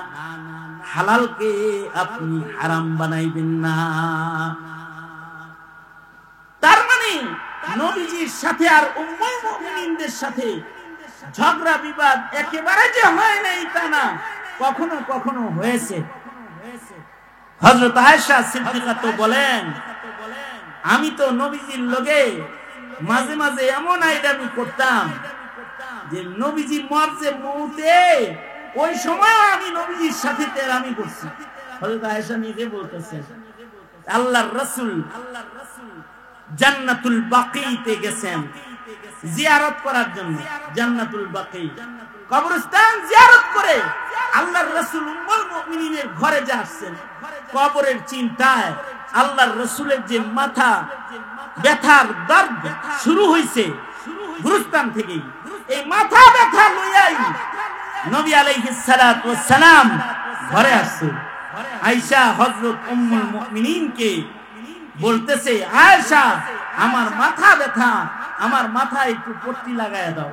হালালকে আপনি হারাম বানাইবেন না। তার মানে নবীজির সাথে আর উম্মুল মুমিনিনদের সাথে ঝগড়া বিবাদ একেবারে যে হয় নাই তা না, কখনো কখনো হয়েছে। হযরত আয়েশা সিদ্দিকা তো বলেন, আমি তো নবীজির লগে মাঝে মাঝে এমন আইডামি করতাম যে নবীজি মরছে মউতে, ওই সময় আমি নবীজির সাথে তেরামি করছি। হযরত আয়েশা নিজে বলতেছেন, আল্লাহর রাসূল জান্নাতুল বাকিতে গেছেন জিয়ারত করার জন্য। জান্নাতুল বাকি কবরস্থান জিয়ারত করে আল্লাহর রাসূল উম্মুল মুমিনিনের ঘরে যাচ্ছেন। কবরের চিন্তায় আল্লাহর রাসূলের যে মাথা ব্যথার দর্দ শুরু হইছে গুরুস্থান থেকেই, এই মাথা ব্যথা লইয়াই নবী আলাইহিস সালাতু ওয়াস সালাম ঘরে আসছে। আয়েশা হযরত উম্মুল মুমিনিনকে বলতেছে, আয়েশা আমার মাথা ব্যথা, আমার মাথায় একটু পট্টি লাগায় দাও।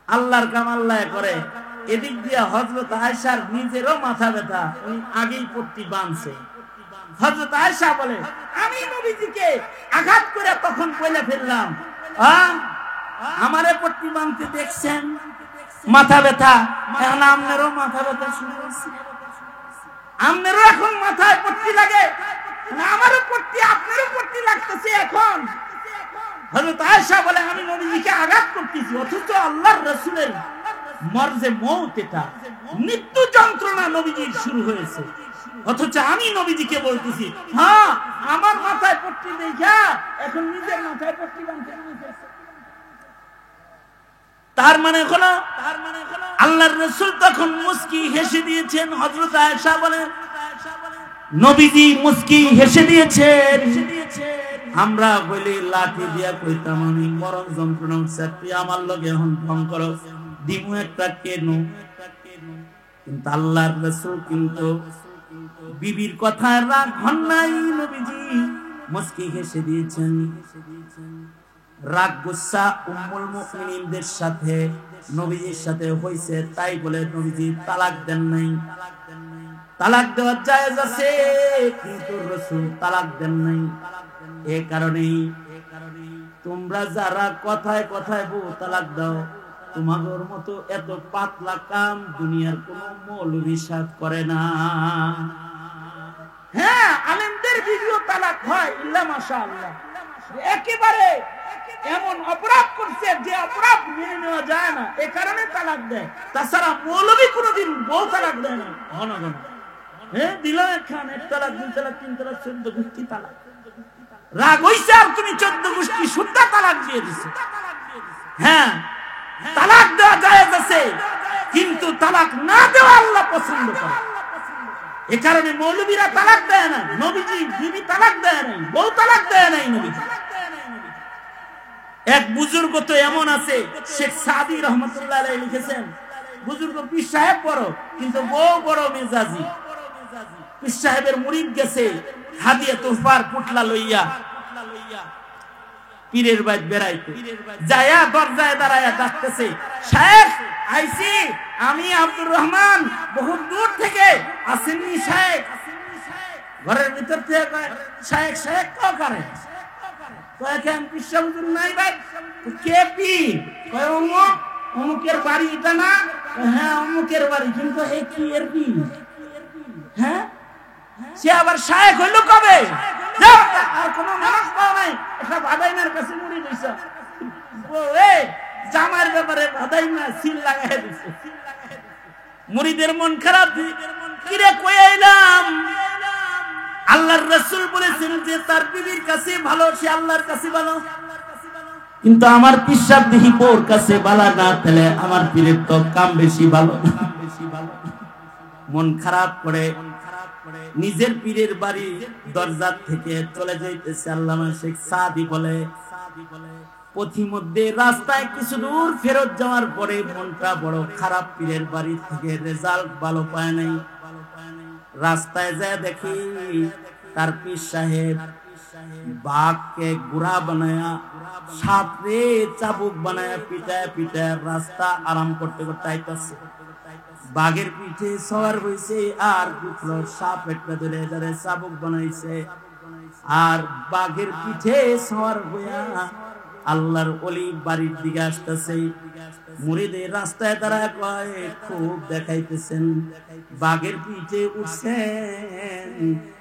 আল্লাহর কামাল্লায় করে এদিক দিয়ে হযরত আয়েশার নিজেরও মাথা ব্যথা, উনি আগেই পট্টি বাঁধছে। হযরত আয়েশা বলে, আমি নবীজিকে আঘাত করে তখন বলে ফেললাম, আমারে পট্টি বাঁধতে দেখছেন, মাথা ব্যথা, এখন আপনারও মাথা ব্যথা শুরু হয়েছে, আপনারও এখন মাথায় পট্টি লাগে, আমারও পট্টি আপনারও পট্টি লাগতেছে এখন। হযরত আয়েশা বলে, আমি নবীজিকে আঘাত করতেছি, অথচ আল্লাহর রাসূলের মরজে মউত, এটা মৃত্যু যন্ত্রণা নবীজির শুরু হয়েছে, অথচ আমি নবীজিকে বলতেছি হ্যাঁ আমার মাথায় পট্টি দেখা এখন নিজের মাথায় পট্টি বাঁধতে নিতেছে। তার মানে হলো আল্লাহর রাসূল তখন মুস্কি হেসে দিয়েছেন। হযরত আয়েশা বলেন, নবীজি মুস্কি হেসে দিয়েছেন। আমরা বলি লাঠি দিয়া কইতাম আমি মরণ যন্ত্রণা হচ্ছে, তুই আমার লগে এখন ঢং করো, দিমু একটা কেন। কিন্তু আল্লাহর রাসূল কিন্তু বিবির কথায় রাগ হন নাই, নবীজি মুস্কি হেসে দিয়েছেন। রাগ গুসা উম্মুল মুমিনিনদের সাথে নবীজির সাথে হইছে, তাই বলে নবীজি তালাক দেন নাই। তালাক দেওয়া জায়েজ আছে, কিন্তু রাসূল তালাক দেন নাই। এই কারণেই তোমরা যারা কথায় কথায় বউ তালাক দাও, তোমাদের মতো এত পাতলা কাম দুনিয়ার কোন মৌলবী সাথ করে না। হ্যাঁ, আলেমদের ভিডিও তালাক হয়, ইল্লা মাশাআল্লাহ, একেবারে এমন অপরাধ করছে যে অপরাধ মেনে নেওয়া যায় না, এই কারণে তালাক দেয়। তাছাড়া মৌলবী কোনোদিন বউ তালাক দেয় না ঘন ঘন। হ্যাঁ, দিলাম একখান, এক তালাক, দুই তালাক, তিন তালাক, 14 গোষ্ঠী তালাক। রাগ হইছে আর তুমি 14 গোষ্ঠী শুদ্ধা তালাক দিয়ে দিছো। হ্যাঁ, তালাক দেওয়া জায়েজ আছে, কিন্তু তালাক না দেওয়া আল্লাহ পছন্দ করে। এই কারণে মৌলবীরা তালাক দেয় না, নবীজি বিবি তালাক দেয় নাই, বউ তালাক দেয় নাই নবীজি। এক বুজুর্গ তো এমন আছে, শেখ সাদি রহমাতুল্লাহ আলাইহি লিখেছেন, বুজুর্গ পীর সাহেব বড় কিন্তু বউ বড় মেজাজি। পীর সাহেবের মুরিদ গেছে হাদিয়া তোহফার পুটলা লইয়া পীরের বাড়ি বেড়াইতে, যায়া দরজায় দাঁড়ায়া ডাকতেছে, শেখ আইছি আমি আব্দুর রহমান, বহুত দূর থেকে আসেননি শেখ। ঘরের ভিতর থেকে কয়, শেখ শেখ ক করে, কয়েকজন পিসা হুজুর নাই ভাই, কে পীর, কয় অমুক, অমুকের বাড়ি এটা না, হ্যাঁ অমুকের বাড়ি, কিন্তু এই কি এর পীর? হ্যাঁ, সে আবার শায়েখ হইল কবে? আর কোন মানুষ পাওয়া নাই, একটা ভাদাইমার কাছে মুড়ি দিছে, জামার ব্যাপারে ভাদাইমা সিল লাগাই দিছে। মুরিদের মন খারাপ, কিরে কই আইলাম? আল্লাহর রাসূল বলেছেন যে তার বিবির কাছে ভালো, সে আল্লাহর কাছে ভালো, কিন্তু আমার পিসাব দেখি বোর কাছে ভালো না, তাহলে আমার পীরের তো কাম বেশি ভালো। মন খারাপ করে নিজের পীরের বাড়ি দরজা থেকে চলে যাইতেছে। আল্লামা শেখ সাদি বলে, পথিমধ্যে রাস্তায় কিছু দূর ফেরত যাওয়ার পরে মনটা বড় খারাপ, পীরের বাড়ি থেকে রেজাল্ট ভালো পায় নাই। রাস্তায় যায় দেখি তার পীর সাহেব বাঘকে গুড়া বানায়া, সাপরে চাবুক বানায়া পিটায় পিটায় রাস্তা আরাম করতে করতে আইতাছে। বাঘের পিঠে সওয়ার হইছে আর দুটো সাপ একটা ধরে ধরে চাবুক বানাইছে, আর বাঘের পিঠে সওয়ার হইয়া আল্লাহর ওলি বাড়ির দিকে আসতেছে। মুরিদের রাস্তায় দাঁড়ায় কয়, খুব দেখাইতেছেন, বাঘের পিঠে উঠছেন,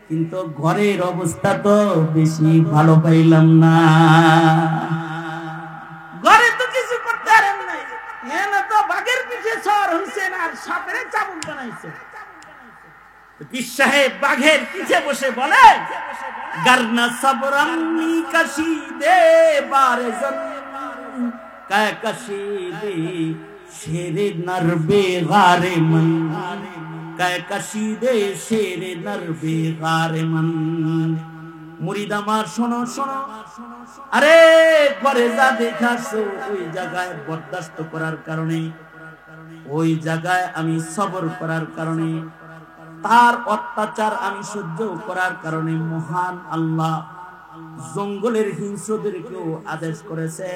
কিন্তু ঘরের অবস্থা তো বেশি ভালো পাইলাম না। ঘরে তো কিছু করতে পারেন নাই, এনে তো বাঘের পিঠে সওয়ার হইছেন আর সাপের চাবুক বানাইছে। পীর সাহেব বাঘের পিঠে বসে বলে, গরনা সবরান্নি কশিদে বারজন কা কশিদে শেরে নরবে গারে মন কা কশিদে শেরে নরবে গারে মন। মুরিদ আমার শোনো শোনো, আরে ঘরে যা দেখাছো ওই জায়গায় বরদাস্ত করার কারণে, ওই জায়গায় আমি সবর করার কারণে, তার অত্যাচার আমি সহ্য করার কারণে মহান আল্লাহ জঙ্গলের হিংস্রদেরকেও আদেশ করেছে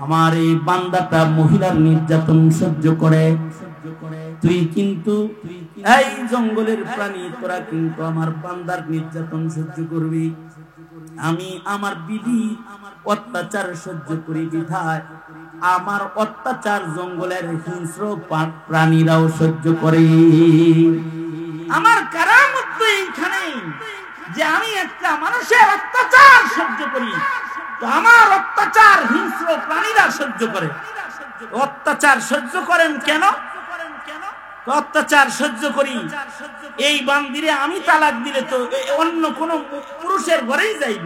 আমার এই বান্দাটা মহিলার নির্যাতন সহ্য করে। তুই কিন্তু এই জঙ্গলের প্রাণী, তোরা কিন্তু আমার বান্দার নির্যাতন সহ্য করবি। আমি আমার বিধি অত্যাচার সহ্য করি বিধায় আমার অত্যাচার জঙ্গলের হিংস্র প্রাণীরাও সহ্য করে। আমার কারামত তো এইখানে যে আমি একটা মানুষের অত্যাচার সহ্য করি, তো আমার অত্যাচার হিংস্র প্রাণীরা সহ্য করে। অত্যাচার সহ্য করেন কেন? অত্যাচার সহ্য করি এই বান্দিরে আমি তালাক দিলে তো অন্য কোন পুরুষের ঘরেই যাইব।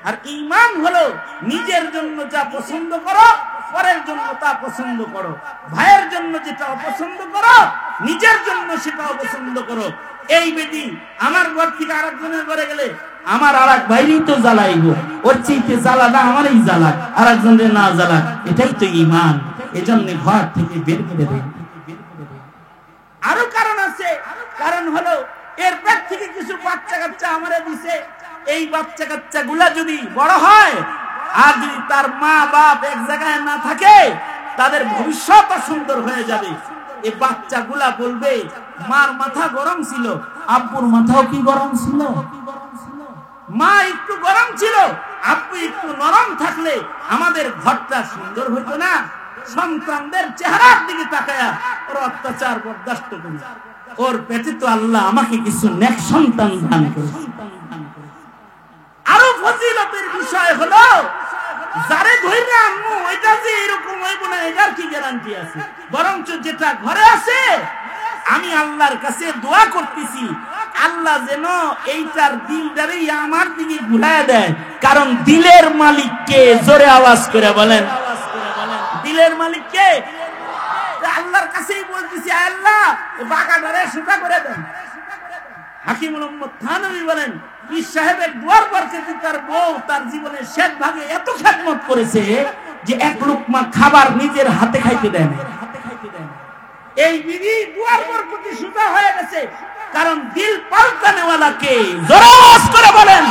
আর ঈমান হলো নিজের জন্য যা পছন্দ করো পরের জন্য তা পছন্দ করো, ভাইয়ের জন্য যেটা অপছন্দ করো নিজের জন্য সেটা অপছন্দ করো। এই বেটি আমার ঘর থেকে আরেকজনের ঘরে গেলে আমার আরেক ভাইরই তো জ্বালাইব, ওর চাইতে জ্বালাটা আমারই জ্বালাক, আরেকজনের না জ্বালাক, এটাই তো ঈমান। এজন্য ঘর থেকে বের করে দেয়। আরো কারণ আছে, কারণ হলো এর পেট থেকে কিছু বাচ্চা কাচ্চা আমারে দিছে। এই বাচ্চা কাচ্চা গুলা যদি বড় হয় আর যদি তার মা বাপ এক জায়গায় না থাকে তাদের ভবিষ্যৎ সুন্দর হয়ে যাবে। এই বাচ্চা গুলা বলবে মার মাথা গরম ছিল, আব্বুর মাথাও কি গরম ছিল, মা একটু গরম ছিল, আব্বু একটু নরম থাকলে আমাদের ঘরটা সুন্দর হইতো না। সন্তানদের চেহারার দিকে তাকায়া ওর অত্যাচার বরদাস্ত করি। ওর পেটে তো আল্লাহ আমাকে কিছু নেক সন্তান দান করেছে। আরো ফজিলতের বিষয় হলো যারে ধইরা আম্মু ওইটা যে এরকম হইব না এটার কি গ্যারান্টি আছে? বরঞ্চ যেটা ঘরে আছে আমি আল্লাহর কাছে দোয়া করতেছি আল্লাহ যেন এইটার দিলটারে আমার দিকে ঘুরায় দেয়। কারণ দিলের মালিককে, জোরে আওয়াজ করে বলেন, দিলের মালিককে। আল্লাহর কাছেই বলতেছি আল্লাহ বাঁকাটারে সোজা করে দেন। হাকিমুল উম্মত থানভী বলেন পীর সাহেবের দুয়ার বরকতে তার বউ তার জীবনের শেষ ভাগে এত খেদমত করেছে যে এক লুকমা খাবার নিজের হাতে খাইতে দেয় না। এই বিবি দুয়ার বরকতে সোজা হয়ে গেছে কারণ দিল পাল্টানে ওয়ালা কে, জোরে আওয়াজ করে বলেন।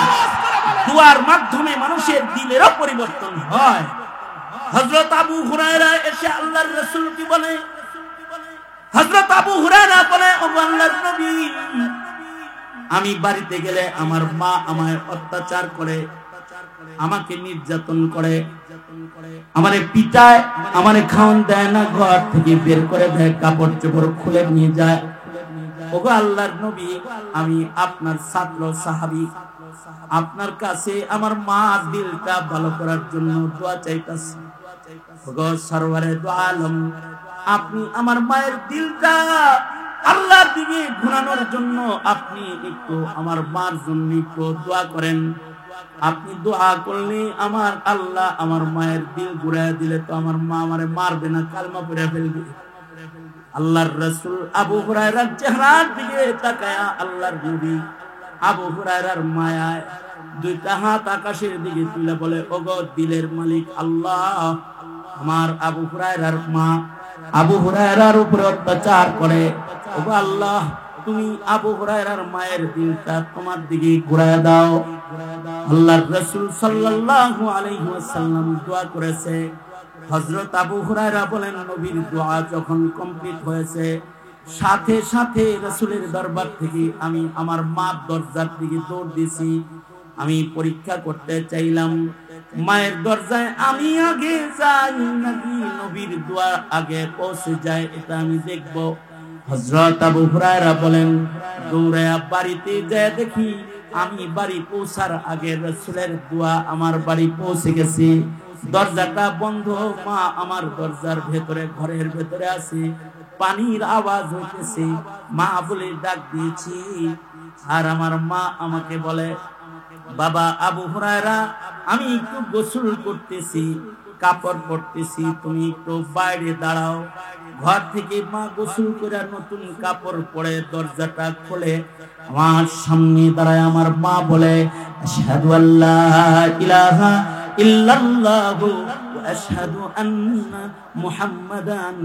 দুয়ার মাধ্যমে মানুষের দিলেরও পরিবর্তন হয়। হযরত আবু হুরায়রা এসে আল্লাহর রাসূলকে বলে, হযরত আবু হুরায়রা বলে ও আল্লাহর নবী আমি বাড়িতে গেলে আমার মা আমায় অত্যাচার করে, আমাকে নির্যাতন করে, আমারে পিটায়, আমারে খাওয়ান দেয় না, ঘর থেকে বের করে দেয়, কাপড় চোপড় খুলে নিয়ে যায়। ওগো আল্লাহর নবী আমি আপনার ছাত্র সাহাবী, আপনার কাছে আমার মা দিলটা ভালো করার জন্য দোয়া চাইতাছি। ওগো সরওয়ারে দু আলম আপনি আমার মায়ের দিলটা আল্লাহর দিকে ঘুরানোর জন্য আপনি একটু আমার মার জন্য একটু দোয়া করেন। আপনি দোয়া করলে আমার আল্লাহ আমার মায়ের দিল ঘুরায় দিলে তো আমার মা আমারে মারবে না, কালমা পড়ে ফেলবে। আল্লাহর রাসূল আবু হুরায়রার চেহারার দিকে তাকায়া আল্লাহর নবী আবু হুরায়রার মায়ায় দুইটা হাত আকাশের দিকে তুলে বলে ওগো দিলের মালিক আল্লাহ, আমার আবু হুরায়রার মা আবু হুরায়রার উপরে অত্যাচার করে, ওগো আল্লাহ তুমি আবু হুরায়রার মায়ের দিলটা তোমার দিকে ঘুরায় দাও। আল্লাহর রাসূল সাল্লাল্লাহু আলাইহি ওয়াসাল্লাম দোয়া করেছে। হযরত আবু হুরায়রা বলেন নবীর দোয়া যখন কমপ্লিট হয়েছে সাথে সাথে রাসূলের দরবার থেকে আমি আমার মার দরজার দিকে দৌড় দিয়েছি। আমি পরীক্ষা করতে চাইলাম মায়ের দরজায় আমি আগে যাই নাকি নবীর দোয়া আগে পৌঁছে যায়, এটা আমি দেখব। হযরত আবু হুরায়রা বলেন দৌড়ায়া বাড়িতে যায় দেখি আমি বাড়ি পৌঁছার আগে রাসূলের দোয়া আমার বাড়ি পৌঁছে গেছে। দরজাটা বন্ধ, মা আমার দরজার ভেতরে ঘরের ভেতরে আছে, পানির আওয়াজ হইতেছে, মা বলে ডাক দিয়েছি। আর আমার মা আমাকে বলে বাবা আবু হুরায়রা, আমি একটু গোসল করতেছি, কাপড় পরতেছি, তুমি একটু বাইরে দাঁড়াও। ঘর থেকে মা গোসল করে নতুন কাপড় পরে দরজাটা খুলে আমার সামনে দাঁড়ায়। আমার মা বলে, আশহাদু আল্লা ইলাহা ইল্লাল্লাহু ওয়া আশহাদু আন্না মুহাম্মাদান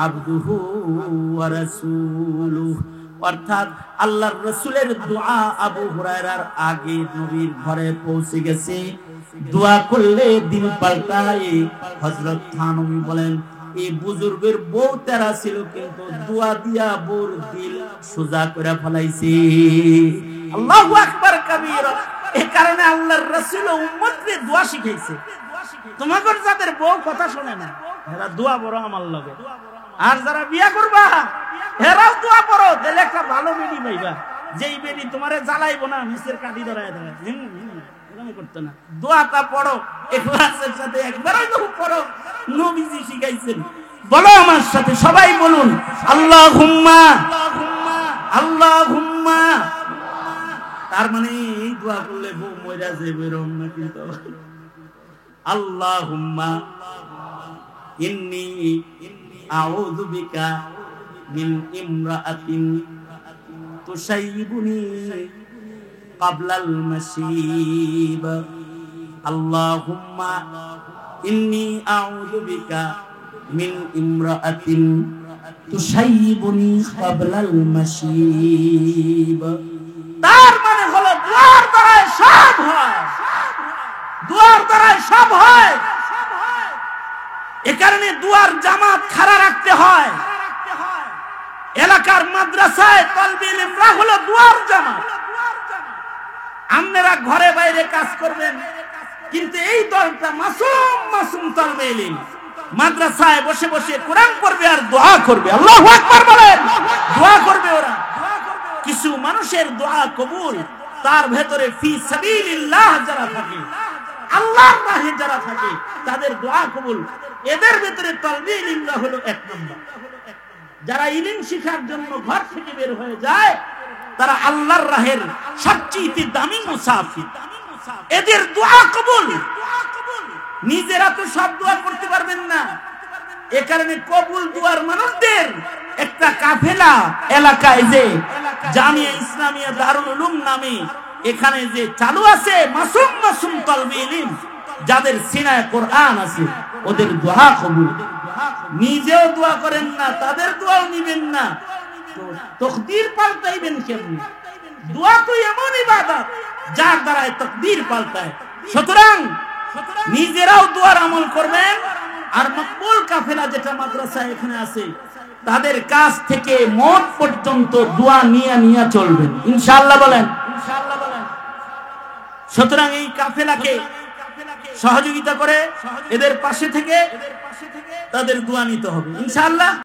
আবদুহু ওয়া রাসূলুহু। অর্থাৎ আল্লাহর রাসূলের দোয়া আবু হুরায়রার আগে নবীর ঘরে পৌঁছে গেছে। দোয়া করলে দিন পাল্টায়। হযরত থানবী বলেন, এই বুজুর্গের বউ তেরা ছিল, কিন্তু দোয়া দিয়া বউর দিল সোজা করে ফেলাইছে। আল্লাহু আকবার কাবীরা। এই কারণে আল্লাহর রাসূল উম্মতকে দোয়া শিখাইছে। তোমাদের যাদের বউ কথা শুনে না, এরা দোয়া বড় আমল লাগে। আর যারা বিয়া করবা, এরাও দোয়া পড়ো, তাহলে একটা ভালো বেডি পাইবা। যেই বেডি তোমারে জ্বালাইবো না, নিচের কাঠি ধরায় দেবে। করতে না, দোয়াটা পড়ো ইখলাসের সাথে, একবারই তো পড়ো। নবীজি শিখাইছেন। বলো আমার সাথে, সবাই বলুন, আল্লাহুম্মা আল্লাহুম্মা। তার মানে এই দোয়া করলে বউ মইরা যাবে এরকম না কিন্তু। আল্লাহুম্মা ইন্নী আউযু বিকা মিন ইমরাআতিন তুসাইবুনি ক্বাবলাল মাসিব। আল্লাহুম্মা ইন্নী আউযু বিকা মিন ইমরাআতিন তুসাইবুনি ক্বাবলাল মাসিব। তার মানে হলো দুয়ার দ্বারাই সব হয়, দুয়ার দ্বারাই সব হয়। এ কারণে দুয়ার জামাত খাড়া রাখতে হয়। এলাকার মাদ্রাসায় তালবে ইলমরা হলো দুয়ার জামাত। আপনারা ঘরে বাইরে কাজ করবেন, কিন্তু এই দলটা মাসুম মাসুম তালবে ইলম মাদ্রাসায় বসে বসে কোরআন পড়বে আর দোয়া করবে। আল্লাহু আকবার বলেন। দোয়া করবে ওরা। কিছু মানুষের দোয়া কবুল, তার ভেতরে ফি সাবিলিল্লাহ যারা থাকে, আল্লাহর রাহে যারা থাকে, তাদের দোয়া কবুল। এদের ভেতরে তালবে ইলমরা হলো এক নম্বর। যারা ইলম শিখার জন্য ঘর থেকে বের হয়ে যায়, তারা আল্লাহর রাহের সবচেয়ে দামি মুসাফির। এদের দোয়া কবুল। নিজেরা তো সব দোয়া করতে পারবেন না, এ কারণে কবুল দোয়ার মানুষদের একটা কাফেলা এলাকায় যে জামিয়া ইসলামিয়া দারুল উলুম নামে এখানে যে চালু আছে, মাসুম মাসুম তালবে ইলম, যাদের সিনায় কোরআন আছে, ওদের দোয়া কবুল। নিজেও দোয়া করেন না, তাদের দোয়াও নিবেন না, তো তাকদীর পাল্টাইবেন কেমনে? দোয়া তো এমন ইবাদত যার দ্বারা তাকদীর পাল্টায়। সুতরাং নিজেরাও দোয়ার আমল করবেন, আর মকবুল কাফেলা যেটা মাদ্রাসায় এখানে আছে, তাদের কাছ থেকে মওত পর্যন্ত দোয়া নিয়ে চলবেন ইনশাআল্লাহ বলেন। সুতরাং এই কাফেলাকে সহযোগিতা করে এদের পাশে থেকে তাদের দোয়া নিতে হবে ইনশাআল্লাহ।